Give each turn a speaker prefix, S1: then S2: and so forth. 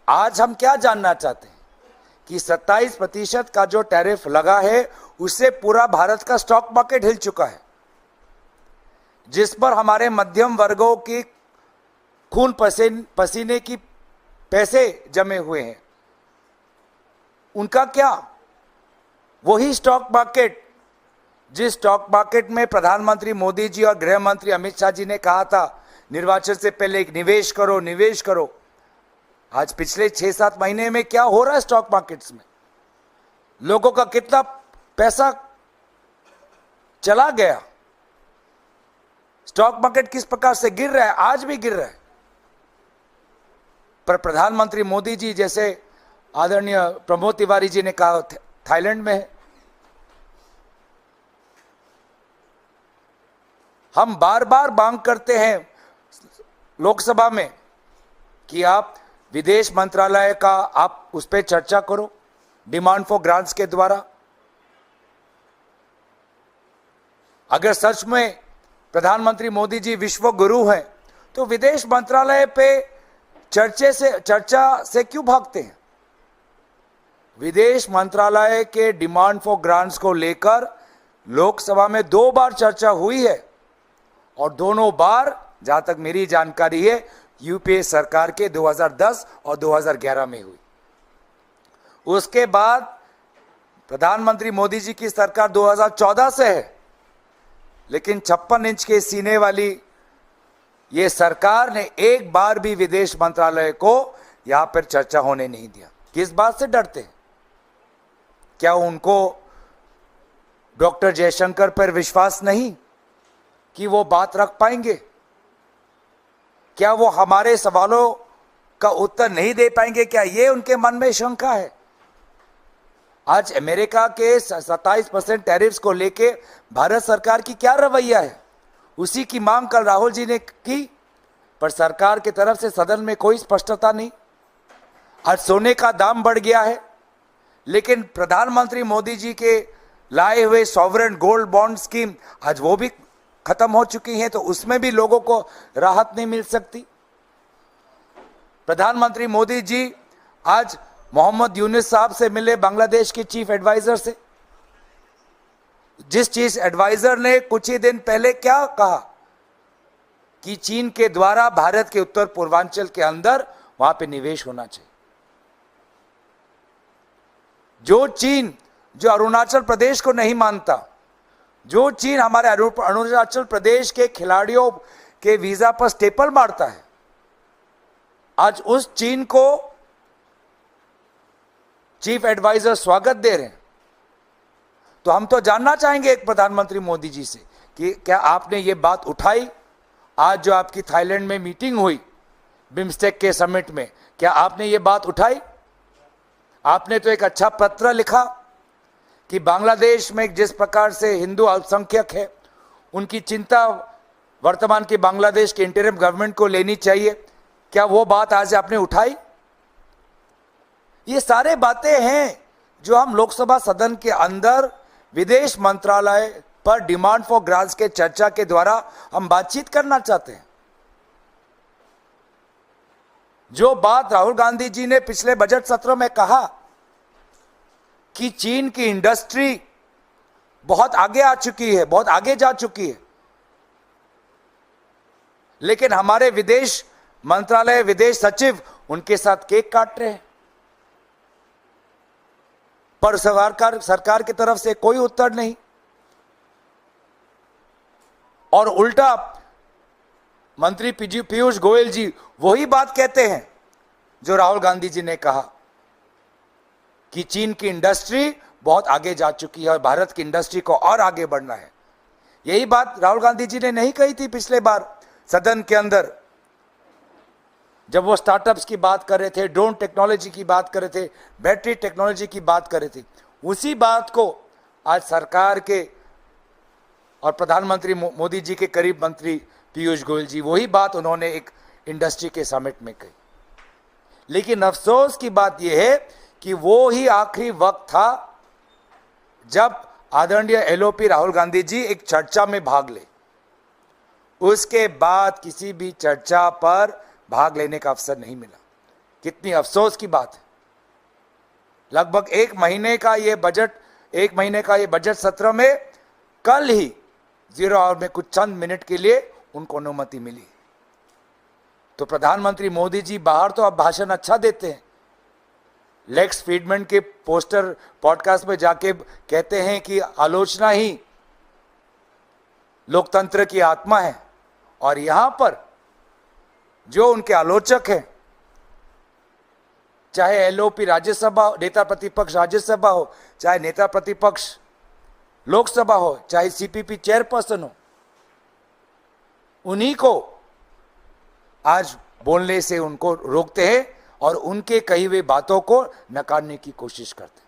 S1: आज हम क्या जानना चाहते हैं कि 27% का जो टैरिफ लगा है उससे पूरा भारत का स्टॉक मार्केट हिल चुका है, जिस पर हमारे मध्यम वर्गों की खून पसीने की पैसे जमे हुए हैं। उनका क्या? वही स्टॉक मार्केट जिस स्टॉक मार्केट में प्रधानमंत्री मोदी जी और गृह मंत्री अमित शाह जी ने कहा था निर्वाचन से पहले निवेश करो निवेश करो, आज पिछले 6-7 महीने में क्या हो रहा है स्टॉक मार्केट्स में? लोगों का कितना पैसा चला गया, स्टॉक मार्केट किस प्रकार से गिर रहा है, आज भी गिर रहा है। पर प्रधानमंत्री मोदी जी जैसे आदरणीय प्रमोद तिवारी जी ने कहा थाईलैंड में है। हम बार बार मांग करते हैं लोकसभा में कि आप विदेश मंत्रालय का आप उस पर चर्चा करो डिमांड फॉर ग्रांट्स के द्वारा। अगर सच में प्रधानमंत्री मोदी जी विश्व गुरु हैं तो विदेश मंत्रालय पे चर्चा से क्यों भागते हैं? विदेश मंत्रालय के डिमांड फॉर ग्रांट्स को लेकर लोकसभा में 2 बार चर्चा हुई है और दोनों बार जहां तक मेरी जानकारी है यूपीए सरकार के 2010 और 2011 में हुई। उसके बाद प्रधानमंत्री मोदी जी की सरकार 2014 से है, लेकिन 56 इंच के सीने वाली ये सरकार ने एक बार भी विदेश मंत्रालय को यहां पर चर्चा होने नहीं दिया। किस बात से डरते हैं? क्या उनको डॉक्टर जयशंकर पर विश्वास नहीं कि वो बात रख पाएंगे? क्या वो हमारे सवालों का उत्तर नहीं दे पाएंगे? क्या ये उनके मन में शंका है? आज अमेरिका के 27% टैरिफ्स को लेके भारत सरकार की क्या रवैया है? उसी की मांग कल राहुल जी ने की, पर सरकार की तरफ से सदन में कोई स्पष्टता नहीं। आज सोने का दाम बढ़ गया है, लेकिन प्रधानमंत्री मोदी जी के लाए हुए सॉवरेन गोल्ड बॉन्ड स्कीम आज वो भी खत्म हो चुकी हैं, तो उसमें भी लोगों को राहत नहीं मिल सकती। प्रधानमंत्री मोदी जी आज मोहम्मद यूनुस साहब से मिले, बांग्लादेश के चीफ एडवाइजर से, जिस चीफ एडवाइजर ने कुछ ही दिन पहले क्या कहा कि चीन के द्वारा भारत के उत्तर पूर्वांचल के अंदर वहां पे निवेश होना चाहिए। जो चीन जो अरुणाचल प्रदेश को नहीं मानता, जो चीन हमारे अरुणाचल प्रदेश के खिलाड़ियों के वीजा पर स्टेपल मारता है, आज उस चीन को चीफ एडवाइजर स्वागत दे रहे हैं। तो हम तो जानना चाहेंगे एक प्रधानमंत्री मोदी जी से कि क्या आपने ये बात उठाई? आज जो आपकी थाईलैंड में मीटिंग हुई बिम्स्टेक के समिट में, क्या आपने ये बात उठाई? आपने तो एक अच्छा पत्र लिखा कि बांग्लादेश में जिस प्रकार से हिंदू अल्पसंख्यक है उनकी चिंता वर्तमान की बांग्लादेश के इंटरिम गवर्नमेंट को लेनी चाहिए। क्या वो बात आज आपने उठाई? ये सारे बातें हैं जो हम लोकसभा सदन के अंदर विदेश मंत्रालय पर डिमांड फॉर ग्रांट्स के चर्चा के द्वारा हम बातचीत करना चाहते हैं। जो बात राहुल गांधी जी ने पिछले बजट सत्र में कहा कि चीन की इंडस्ट्री बहुत आगे आ चुकी है, बहुत आगे जा चुकी है, लेकिन हमारे विदेश मंत्रालय विदेश सचिव उनके साथ केक काट रहे हैं, पर सरकार की तरफ से कोई उत्तर नहीं। और उल्टा मंत्री पीयूष गोयल जी वही बात कहते हैं जो राहुल गांधी जी ने कहा कि चीन की इंडस्ट्री बहुत आगे जा चुकी है और भारत की इंडस्ट्री को और आगे बढ़ना है। यही बात राहुल गांधी जी ने नहीं कही थी पिछले बार सदन के अंदर, जब वो स्टार्टअप्स की बात कर रहे थे, ड्रोन टेक्नोलॉजी की बात कर रहे थे, बैटरी टेक्नोलॉजी की बात कर रहे थे। उसी बात को आज सरकार के और प्रधानमंत्री मोदी जी के करीब मंत्री पीयूष गोयल जी वही बात उन्होंने एक इंडस्ट्री के समिट में कही। लेकिन अफसोस की बात यह है कि वो ही आखिरी वक्त था जब आदरणीय एलओपी राहुल गांधी जी एक चर्चा में भाग ले। उसके बाद किसी भी चर्चा पर भाग लेने का अवसर नहीं मिला। कितनी अफसोस की बात है। लगभग एक महीने का ये बजट सत्र में कल ही 0 आवर में कुछ चंद मिनट के लिए उनको अनुमति मिली। तो प्रधानमंत्री मोदी जी बाहर तो अब भाषण अच्छा देते हैं, लेक्स फ्रीडमैन के पोस्टर पॉडकास्ट में जाके कहते हैं कि आलोचना ही लोकतंत्र की आत्मा है, और यहां पर जो उनके आलोचक हैं, चाहे एलओपी राज्यसभा नेता प्रतिपक्ष राज्यसभा हो, चाहे नेता प्रतिपक्ष लोकसभा हो, चाहे सीपीपी चेयरपर्सन हो, उन्हीं को आज बोलने से उनको रोकते हैं और उनके कही हुई बातों को नकारने की कोशिश करते हैं।